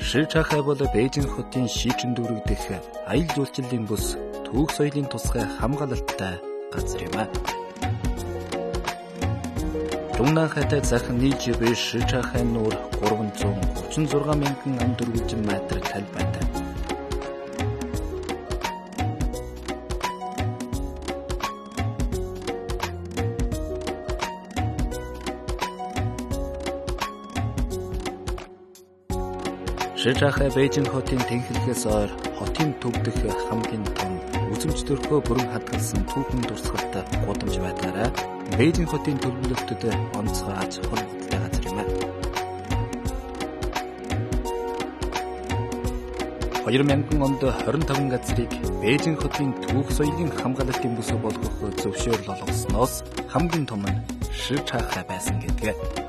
Шичахай бол Бээжин хотын шийчин дүүрэг дэх аялал жуулчлалын бус түүх соёлын тусгай хамгаалалттай газар юм а. Дунахайтай захын нийт биш Шичахай нуур 336 мянган ам дөрвөлжин метр тал байдаг. Шичахай Бээжин хотын тэнхлэгээс ойр хотын төв дэх хамгийн том үзэмж төрхөө бүрэн хадгалсан түүхэн дурсгалт гудамж байдлаараа Бээжин хотын төлөвлөлтөд онцгой аз холбогдолтой газар юм а. 2000 онд 25 газрыг Бээжин хотын түүх соёлын хамгаалалтын бүс болгох зөвшөөрөл олгосноос хамгийн том нь Шичахай байсан гэдэг.